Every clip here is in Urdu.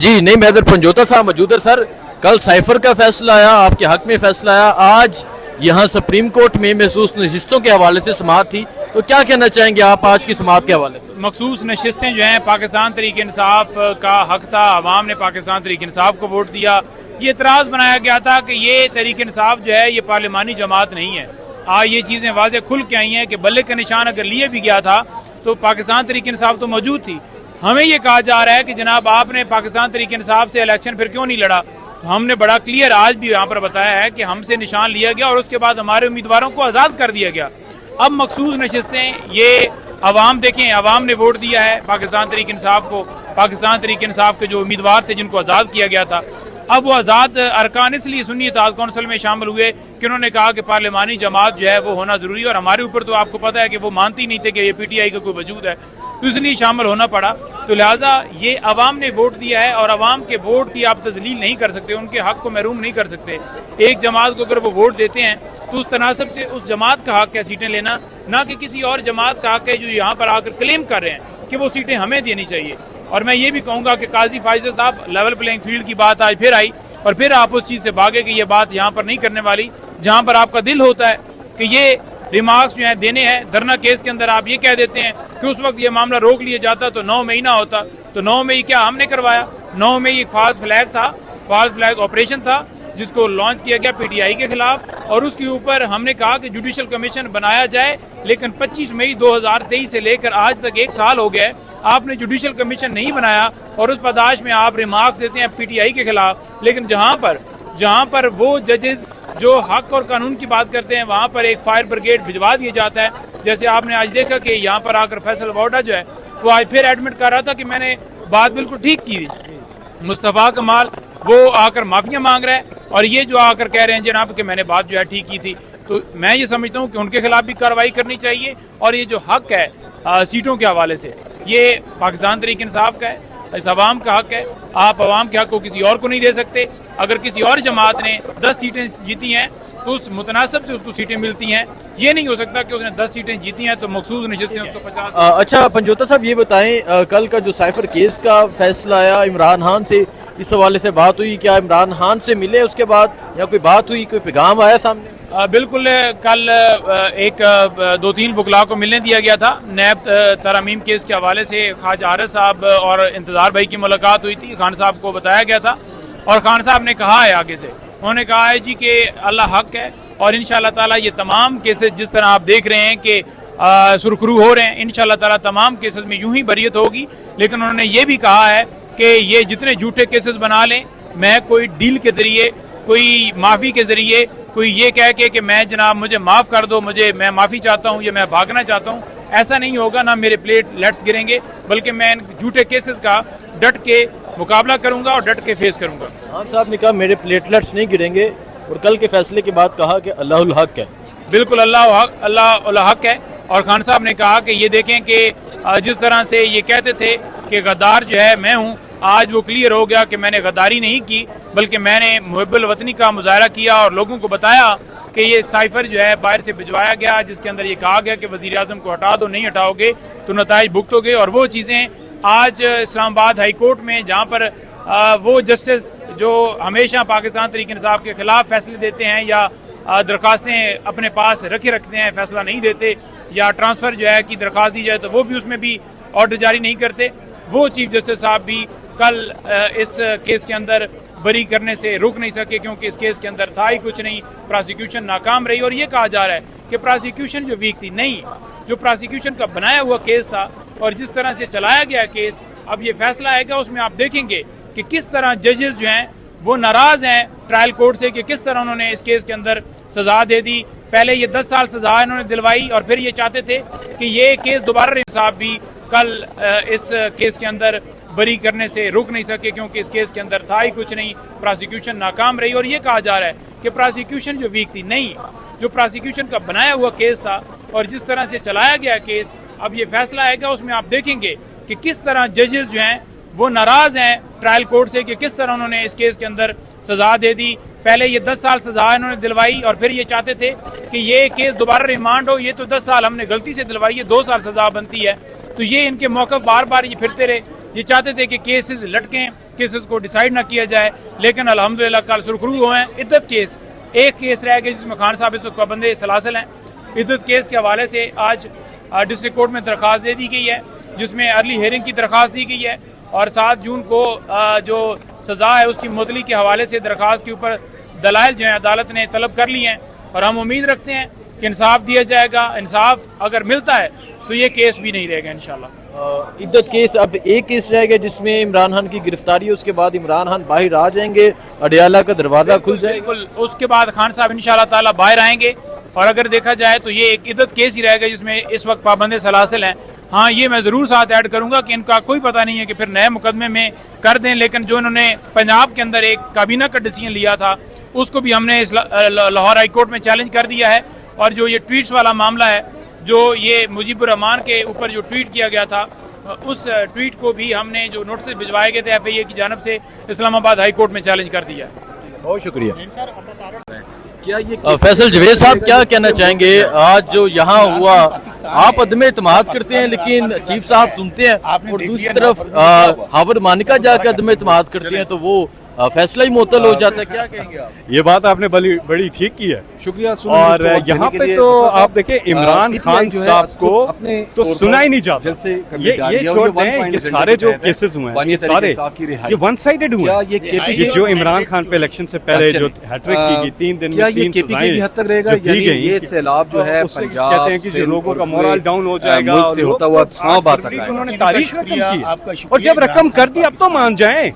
جی نہیں میدر پنجوتا صاحب موجود ہے سر. کل سائفر کا فیصلہ آیا, آپ کے حق میں فیصلہ آیا, آج یہاں سپریم کورٹ میں محسوس نشستوں کے حوالے سے سماعت تھی, تو کیا کہنا چاہیں گے آپ آج کی سماعت کے حوالے سے؟ مخصوص نشستیں جو ہیں پاکستان تحریک انصاف کا حق تھا, عوام نے پاکستان تحریک انصاف کو ووٹ دیا. یہ اعتراض بنایا گیا تھا کہ یہ تحریک انصاف جو ہے یہ پارلیمانی جماعت نہیں ہے. آج یہ چیزیں واضح کھل کے آئی ہیں کہ بلے کا نشان اگر لیے بھی گیا تھا تو پاکستان تحریک انصاف تو موجود تھی. ہمیں یہ کہا جا رہا ہے کہ جناب آپ نے پاکستان تحریک انصاف سے الیکشن پھر کیوں نہیں لڑا. ہم نے بڑا کلیئر آج بھی یہاں پر بتایا ہے کہ ہم سے نشان لیا گیا اور اس کے بعد ہمارے امیدواروں کو آزاد کر دیا گیا. اب مخصوص نشستیں یہ عوام دیکھیں, عوام نے ووٹ دیا ہے پاکستان تحریک انصاف کو. پاکستان تحریک انصاف کے جو امیدوار تھے جن کو آزاد کیا گیا تھا, اب وہ آزاد ارکان اس لیے سنی اتحاد کونسل میں شامل ہوئے کہ انہوں نے کہا کہ پارلیمانی جماعت جو ہے وہ ہونا ضروری ہے, اور ہمارے اوپر تو آپ کو پتہ ہے کہ وہ مانتی نہیں تھے کہ یہ پی ٹی آئی کا کوئی وجود ہے, تو اس لیے شامل ہونا پڑا. تو لہٰذا یہ عوام نے ووٹ دیا ہے اور عوام کے ووٹ کی آپ تذلیل نہیں کر سکتے, ان کے حق کو محروم نہیں کر سکتے. ایک جماعت کو اگر وہ ووٹ دیتے ہیں تو اس تناسب سے اس جماعت کا حق ہے سیٹیں لینا, نہ کہ کسی اور جماعت کا حق ہے جو یہاں پر آ کر کلیم کر رہے ہیں کہ وہ سیٹیں ہمیں دینی چاہیے. اور میں یہ بھی کہوں گا کہ قاضی فائز صاحب لیول پلینگ فیلڈ کی بات آج پھر آئی, اور پھر آپ اس چیز سے بھاگے کہ یہ بات یہاں پر نہیں کرنے والی جہاں پر آپ کا دل ہوتا ہے کہ یہ ریمارکس جو ہیں دینے ہیں. دھرنا کیس کے اندر آپ یہ کہہ دیتے ہیں کہ اس وقت یہ معاملہ روک لیا جاتا تو 9 مئی نہ ہوتا, تو 9 مئی کیا ہم نے کروایا؟ 9 مئی ایک فالس فلیگ تھا, فالس فلیگ آپریشن تھا جس کو لانچ کیا گیا پی ٹی آئی کے خلاف, اور اس کے اوپر ہم نے کہا کہ جوڈیشل کمیشن بنایا جائے. لیکن 25 مئی 2023 سے لے کر آج تک 1 سال ہو گیا ہے, آپ نے جوڈیشل کمیشن نہیں بنایا اور اس پاداش میں آپ ریمارکس دیتے ہیں پی ٹی آئی کے خلاف. لیکن جہاں پر وہ ججز جو حق اور قانون کی بات کرتے ہیں وہاں پر ایک فائر بریگیڈ بھجوا دیا جاتا ہے. جیسے آپ نے آج دیکھا کہ یہاں پر آ کر فیصل واڈا جو ہے وہ آج پھر ایڈمٹ کر رہا تھا کہ میں نے بات بالکل ٹھیک کی. مصطفیٰ کمال وہ آ کر معافیاں مانگ رہا ہے, اور یہ جو آ کر کہہ رہے ہیں جناب کہ میں نے بات جو ہے ٹھیک کی تھی. تو میں یہ سمجھتا ہوں کہ ان کے خلاف بھی کارروائی کرنی چاہیے, اور یہ جو حق ہے سیٹوں کے حوالے سے یہ پاکستان تحریک انصاف کا ہے, اس عوام کا حق ہے. آپ عوام کے حق کو کسی اور کو نہیں دے سکتے. اگر کسی اور جماعت نے 10 سیٹیں جیتی ہیں تو اس متناسب سے اس کو سیٹیں ملتی ہیں. یہ نہیں ہو سکتا کہ اس نے 10 سیٹیں جیتی ہیں تو مخصوص نشستیں اس کو 50. اچھا پنجوتا صاحب یہ بتائیں, کل کا جو سائفر کیس کا فیصلہ آیا عمران خان سے, اس حوالے سے بات ہوئی, کیا عمران خان سے ملے اس کے بعد یا کوئی بات ہوئی, کوئی پیغام آیا سامنے؟ بالکل, کل ایک 2-3 وکلاء کو ملنے دیا گیا تھا. نیب ترامیم کیس کے حوالے سے خواجہ عارض صاحب اور انتظار بھائی کی ملاقات ہوئی تھی. خان صاحب کو بتایا گیا تھا اور خان صاحب نے کہا ہے آگے سے, انہوں نے کہا ہے جی کہ اللہ حق ہے, اور انشاءاللہ تعالی یہ تمام کیسز جس طرح آپ دیکھ رہے ہیں کہ سرخرو ہو رہے ہیں, انشاءاللہ تعالی تمام کیسز میں یوں ہی بریت ہوگی. لیکن انہوں نے یہ بھی کہا ہے کہ یہ جتنے جھوٹے کیسز بنا لیں, میں کوئی ڈیل کے ذریعے, کوئی معافی کے ذریعے, کوئی یہ کہہ کے کہ میں جناب مجھے معاف کر دو, میں معافی چاہتا ہوں یا میں بھاگنا چاہتا ہوں, ایسا نہیں ہوگا. نہ میرے پلیٹ لیٹس گریں گے, بلکہ میں ان جھوٹے کیسز کا ڈٹ کے مقابلہ کروں گا اور ڈٹ کے فیس کروں گا. خان صاحب نے کہا میرے پلیٹلیٹس نہیں گریں گے, اور کل کے فیصلے کے بعد کہا کہ اللہ الحق ہے. بالکل اللہ الحق ہے. اور خان صاحب نے کہا کہ یہ دیکھیں کہ جس طرح سے یہ کہتے تھے کہ غدار جو ہے میں ہوں, آج وہ کلیئر ہو گیا کہ میں نے غداری نہیں کی, بلکہ میں نے محب الوطنی کا مظاہرہ کیا اور لوگوں کو بتایا کہ یہ سائفر جو ہے باہر سے بھجوایا گیا, جس کے اندر یہ کہا گیا کہ وزیر اعظم کو ہٹا دو, نہیں ہٹاؤ گے تو نتائج بھگتو گے. اور وہ چیزیں آج اسلام آباد ہائی کورٹ میں, جہاں پر وہ جسٹس جو ہمیشہ پاکستان تحریک انصاف کے خلاف فیصلے دیتے ہیں یا درخواستیں اپنے پاس رکھتے ہیں, فیصلہ نہیں دیتے, یا ٹرانسفر جو ہے کی درخواست دی جائے تو وہ بھی اس میں بھی آرڈر جاری نہیں کرتے, وہ چیف جسٹس صاحب بھی کل اس کیس کے اندر بری کرنے سے رک نہیں سکے, کیونکہ اس کیس کے اندر تھا ہی کچھ نہیں. پراسیکیوشن ناکام رہی, اور یہ کہا جا رہا ہے کہ پراسیکیوشن جو ویک تھی, نہیں, جو پراسیکیوشن کا بنایا ہوا کیس تھا اور جس طرح سے چلایا گیا کیس, اب یہ فیصلہ آئے گا اس میں آپ دیکھیں گے کہ کس طرح ججز جو ہیں وہ ناراض ہیں ٹرائل کورٹ سے کہ کس طرح انہوں نے اس کیس کے اندر سزا دے دی. پہلے یہ 10 سال سزا انہوں نے دلوائی, اور پھر یہ چاہتے تھے کہ یہ کیس دوبارہ انصاف بھی کل اس کیس کے اندر بری کرنے سے رک نہیں سکے, کیونکہ اس کیس کے اندر تھا ہی کچھ نہیں. پراسیکیوشن ناکام رہی, اور یہ کہا جا رہا ہے کہ پراسیکیوشن جو ویک تھی, نہیں, جو پراسیکیوشن کا بنایا ہوا کیس تھا اور جس طرح سے چلایا گیا کیس, اب یہ فیصلہ آئے گا اس میں آپ دیکھیں گے کہ کس طرح ججز جو ہیں وہ ناراض ہیں ٹرائل کورٹ سے کہ کس طرح انہوں نے اس کیس کے اندر سزا دے دی. پہلے یہ 10 سال سزا انہوں نے دلوائی, اور پھر یہ چاہتے تھے کہ یہ کیس دوبارہ ریمانڈ ہو, یہ تو 10 سال ہم نے غلطی سے دلوائی ہے, 2 سال سزا بنتی ہے. تو یہ ان کے موقف بار بار یہ پھرتے رہے. یہ چاہتے تھے کہ کیسز لٹکیں, کیسز کو ڈیسائیڈ نہ کیا جائے, لیکن الحمدللہ کل سرخرو ہوئے ہیں. عدت کیس, ایک کیس رہ گیا جس میں خان صاحب اس وقت پابند سلاسل ہیں. عدت کیس کے حوالے سے آج ڈسٹرکٹ کورٹ میں درخواست دے دی گئی ہے جس میں ارلی ہیئرنگ کی درخواست دی گئی ہے, اور 7 جون کو جو سزا ہے اس کی معطلی کے حوالے سے درخواست کے اوپر دلائل جو ہیں عدالت نے طلب کر لی ہیں, اور ہم امید رکھتے ہیں کہ انصاف دیا جائے گا. انصاف اگر ملتا ہے تو یہ کیس بھی نہیں رہے گا انشاءاللہ. عدت کیس, اب ایک کیس رہ گیا جس میں عمران خان کی گرفتاری ہے, اس کے بعد عمران خان باہر آ جائیں گے, اڈیالہ کا دروازہ کھل جائے گا. بالکل, اس کے بعد خان صاحب انشاءاللہ تعالی باہر آئیں گے, اور اگر دیکھا جائے تو یہ ایک عدت کیس ہی رہے گا جس میں اس وقت پابند سلاسل ہیں. ہاں یہ میں ضرور ساتھ ایڈ کروں گا کہ ان کا کوئی پتہ نہیں ہے کہ پھر نئے مقدمے میں کر دیں, لیکن جو انہوں نے پنجاب کے اندر ایک کابینہ کا ڈیسیژن لیا تھا اس کو بھی ہم نے لاہور ہائی کورٹ میں چیلنج کر دیا ہے. اور جو یہ ٹویٹس والا معاملہ ہے, جو یہ مجیب الرحمان کے اوپر جو ٹویٹ کیا گیا تھا, اس ٹویٹ کو بھی ہم نے جو نوٹس بھجوائے گئے تھے ایف آئی اے کی جانب سے اسلام آباد ہائی کورٹ میں چیلنج کر دیا. بہت شکریہ. فیصل جوید صاحب کیا کہنا چاہیں گے, آج جو یہاں ہوا, آپ عدم اعتماد کرتے ہیں لیکن چیف صاحب سنتے ہیں, اور دوسری طرف ہاورڈ مانیکا جا کے عدم اعتماد کرتے ہیں تو وہ فیصلہ ہی معطل ہو جاتا ہے, کیا کہیں گے آپ؟ یہ بات آپ نے بڑی ٹھیک کی ہے, شکریہ. اور یہاں پہ تو آپ دیکھیں عمران خان صاحب کو تو سنا ہی نہیں جاتا. یہ چھوڑ دیں کہ سارے جو کیسز ہوئے ہیں یہ سارے یہ ون سائیڈڈ ہوئے ہیں. یہ جو عمران خان پہ الیکشن سے پہلے جو ہیٹرک کی گئی 3 دن میں 3 سزائیں حد تک رہے گا, دی گئی, یہ سیلاب جو ہے پنجاب کہتے ہیں کہ جو لوگوں کا مورال ڈاؤن ہو جائے گا, سے ہوتا ہوا سانپ آتا ہے. انہوں نے تاریخ رقم کی, اور جب رقم کر دی اب تو مان جائیں.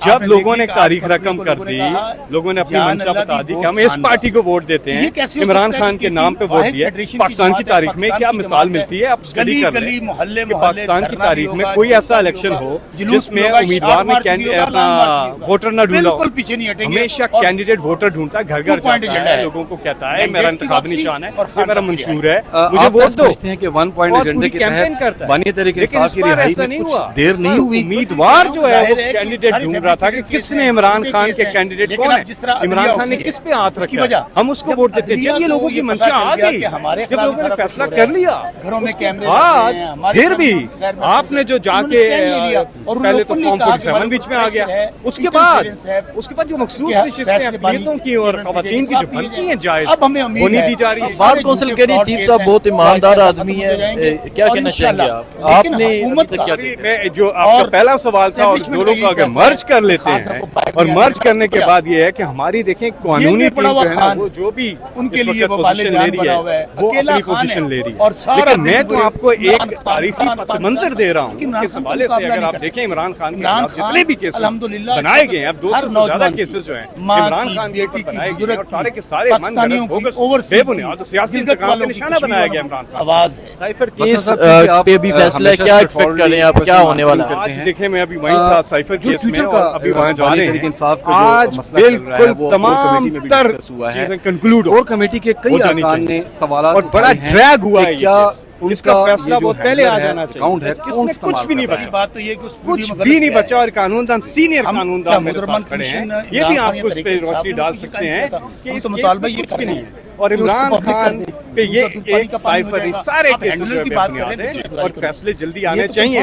جب لوگوں نے تاریخ رقم کر دی, لوگوں نے اپنی منشا بتا دی کہ ہم اس پارٹی کو ووٹ دیتے ہیں, عمران خان کے نام پہ ووٹ دیا. پاکستان کی تاریخ میں کیا مثال ملتی ہے, آپ اسٹڈی کر لیں کہ پاکستان کی تاریخ میں کوئی ایسا الیکشن ہو جس میں امیدوار نے اپنا ووٹر نہ ڈھونڈا ہو. ہمیشہ کینڈیڈیٹ ووٹر ڈھونڈتا ہے, گھر گھر جاتا ہے, لوگوں کو کہتا ہے میرا انتخابی نشان ہے, یہ میرا منشور ہے, مجھے ووٹ دو. کہ 1 پوائنٹ ایجنڈے کے تحت بانی تحریک انصاف کی رہائی میں کچھ دیر نہیں ہوئی. امیدوار جو ہے وہ کینڈیڈیٹ ڈھونڈ رہا تھا کہ کس نے عمران خان کے کینڈیڈیٹ کون ہے, عمران خان نے کس پہ ہاتھ رکھا ہے, ہم اس کو ووٹ دیتے ہیں. جب یہ لوگوں کی منشا آ گئی, جب لوگوں نے فیصلہ کر لیا, پھر بھی آپ نے جو جا کے پہلے تو فارم 47 بیچ میں آ گیا, اس کے بعد جو مخصوص نشستیں اقلیتوں کی اور خواتین کی جو بنتی ہیں جائز وہ نہیں دی جا رہی ہے. بار کونسل کہہ رہی ہے چیف صاحب بہت ایماندار آدمی ہے, کیا کہنا چاہیں گے آپ؟ آپ نے جو آپ کا پہلا سوال تھا, اور دونوں کو اگر مرج کر لیتے ہیں, اور مرج کرنے کے بعد یہ ہے کہ ہماری دیکھیں قانونی ٹیم جو ہے نا, وہ جو بھی ان کے لیے پوزیشن لے رہی ہے وہ اپنی پوزیشن لے رہی ہے. لیکن میں تو آپ کو ایک تاریخی پس منظر دے رہا ہوں. اس حوالے سے اگر آپ دیکھیں عمران خان کے خلاف جتنے بھی کیسز بنائے گئے ہیں, اب 200 سے زیادہ کیسز جو ہیں عمران خان کے اوپر بنائے گئے, اور سارے کے سارے من گھڑت بوگس بے بنیاد سیاسی انتقام کا نشانہ بنایا گیا عمران خان. سائفر کیس پہ بھی فیصلہ ہے, کیا ایکسپیکٹ کر رہے ہیں آپ, کیا ہونے والا ہے؟ آج دیکھیں میں ابھی وہیں تھا سائفر کیس میں, اور ابھی وہاں جا رہے ہیں. آج بالکل تمام تر چیزیں کنکلوڈ اور کمیٹی کے کئی ارکان نے سوالات, اور بڑا ڈریگ ہوا ہے کیا اس کا فیصلہ بہت پہلے آ جانا چاہیے. اس میں کچھ بھی نہیں بچا, کچھ بھی نہیں بچا, اور قانون دان سینئر قانون دان میرے ساتھ کھڑے ہیں, یہ بھی آپ کو اس پہ روشنی ڈال سکتے ہیں کہ اس کیس میں کچھ بھی نہیں ہے. اور عمران خان پہ یہ ایک سائفر, سارے کیسز جو ہے بنیاد ہے, اور فیصلے جلدی آنے چاہیے.